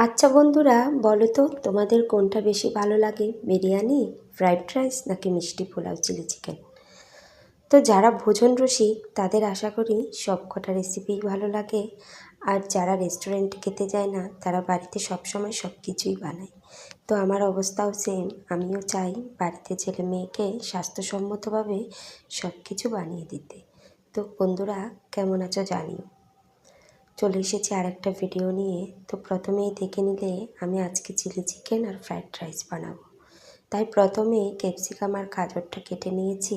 আচ্ছা বন্ধুরা, বলো তো তোমাদের কোনটা বেশি ভালো লাগে, বিরিয়ানি, ফ্রাইড রাইস নাকি মিষ্টি পোলাও, চিলি চিকেন? তো যারা ভোজন রসিক তাদের আশা করি সব কটা রেসিপিই ভালো লাগে। আর যারা রেস্টুরেন্টে খেতে যায় না তারা বাড়িতে সবসময় সব কিছুই বানায়। তো আমার অবস্থাও সেম, আমিও চাই বাড়িতে ছেলে মেয়েকে স্বাস্থ্যসম্মতভাবে সব কিছু বানিয়ে দিতে। তো বন্ধুরা, কেমন আছো জানিও। চলে এসেছি আর একটা ভিডিও নিয়ে। তো প্রথমেই দেখে নিলে আমি আজকে চিলি চিকেন আর ফ্রাইড রাইস বানাবো। তাই প্রথমে ক্যাপসিকাম আর গাজরটা কেটে নিয়েছি,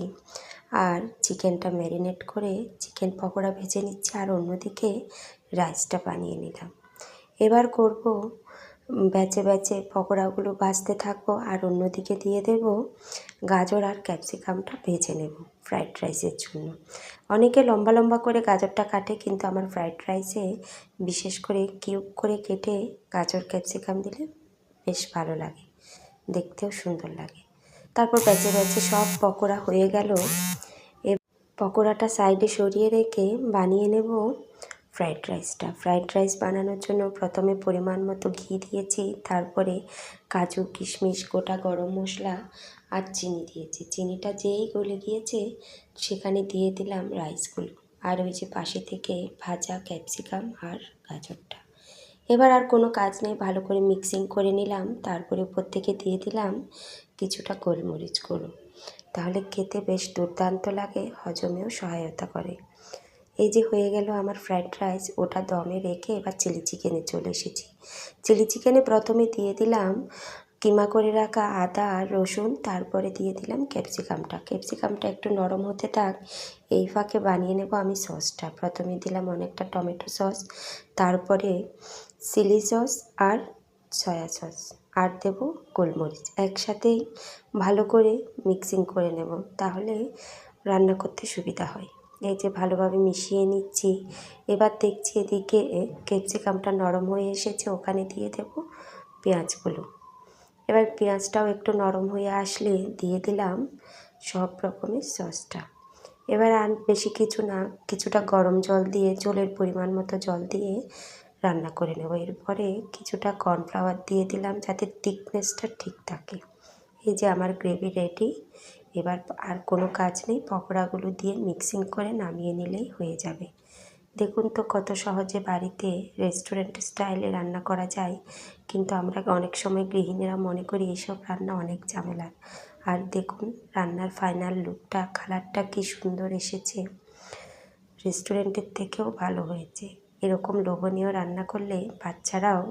আর চিকেনটা ম্যারিনেট করে চিকেন পকোড়া ভেজে নিচ্ছি, আর অন্যদিকে রাইসটা বানিয়ে নিলাম। এবার করব ব্যাচে ব্যাচে পকোড়াগুলো ভাজতে থাকবো, আর অন্যদিকে দিয়ে দেব গাজর আর ক্যাপসিকামটা ভেজে নেব ফ্রাইড রাইসের জন্য। অনেকে লম্বা লম্বা করে গাজরটা কাটে, কিন্তু আমার ফ্রাইড রাইসে বিশেষ করে কিউব করে কেটে গাজর ক্যাপসিকাম দিলে বেশ ভালো লাগে, দেখতেও সুন্দর লাগে। তারপর ব্যাচে ব্যাচে সব পকোড়া হয়ে গেল। পকোড়াটা সাইডে সরিয়ে রেখে বানিয়ে নেব ফ্রাইড রাইসটা। ফ্রাইড রাইস বানানোর জন্য প্রথমে পরিমাণ মতো ঘি দিয়েছি, তারপরে কাজু কিশমিশ গোটা গরম মশলা আর চিনি দিয়েছি। চিনিটা যেই গলে গিয়েছে সেখানে দিয়ে দিলাম রাইসগুলো, আর ওই যে পাশে থেকে ভাজা ক্যাপসিকাম আর গাজরটা। এবার আর কোনো কাজ নেই, ভালো করে মিক্সিং করে নিলাম। তারপরে উপর থেকে দিয়ে দিলাম কিছুটা গোলমরিচ গুঁড়ো, তাহলে খেতে বেশ দুর্দান্ত লাগে, হজমেও সহায়তা করে। এই যে হয়ে গেল আমার ফ্রাইড রাইস, ওটা দমে রেখে এবার চিলি চিকেনে চলে এসেছি। চিলি চিকেনে প্রথমে দিয়ে দিলাম কিমা করে রাখা আদা আর রসুন, তারপরে দিয়ে দিলাম ক্যাপসিকামটা একটু নরম হতে থাক। এই ফাঁকে বানিয়ে নেব আমি সসটা। প্রথমে দিলাম অনেকটা টমেটো সস, তারপরে চিলি সস আর সয়া সস, আর দেব গোলমরিচ। একসাথেই ভালো করে মিক্সিং করে নেব, তাহলে রান্না করতে সুবিধা হয়। এই যে ভালোভাবে মিশিয়ে নিচ্ছি। এবার দেখছি এদিকে ক্যাপসিকামটা নরম হয়ে এসেছে, ওখানে দিয়ে দেব পেঁয়াজগুলো। এবার পেঁয়াজটাও একটু নরম হয়ে আসলে দিয়ে দিলাম সব রকমের সসটা। এবার আর বেশি কিছু না, কিছুটা গরম জল দিয়ে, জলের পরিমাণ মতো জল দিয়ে রান্না করে নেব। এরপরে কিছুটা কর্নফ্লাওয়ার দিয়ে দিলাম যাতে থিকনেসটা ঠিক থাকে। এই যে আমার গ্রেভি রেডি। এবার আর কোনো কাজ নেই, পকোড়াগুলো দিয়ে মিক্সিং করে নামিয়ে নিলেই হয়ে যাবে। দেখুন তো কত সহজে বাড়িতে রেস্টুরেন্ট স্টাইলে রান্না করা যায়, কিন্তু আমরা অনেক সময় গৃহিণীরা মনে করি এইসব রান্না অনেক ঝামেলার। আর দেখুন রান্নার ফাইনাল লুকটা, কালারটা কি সুন্দর এসেছে, রেস্টুরেন্টের থেকেও ভালো হয়েছে। এরকম লোভনীয় রান্না করলে বাচ্চারাও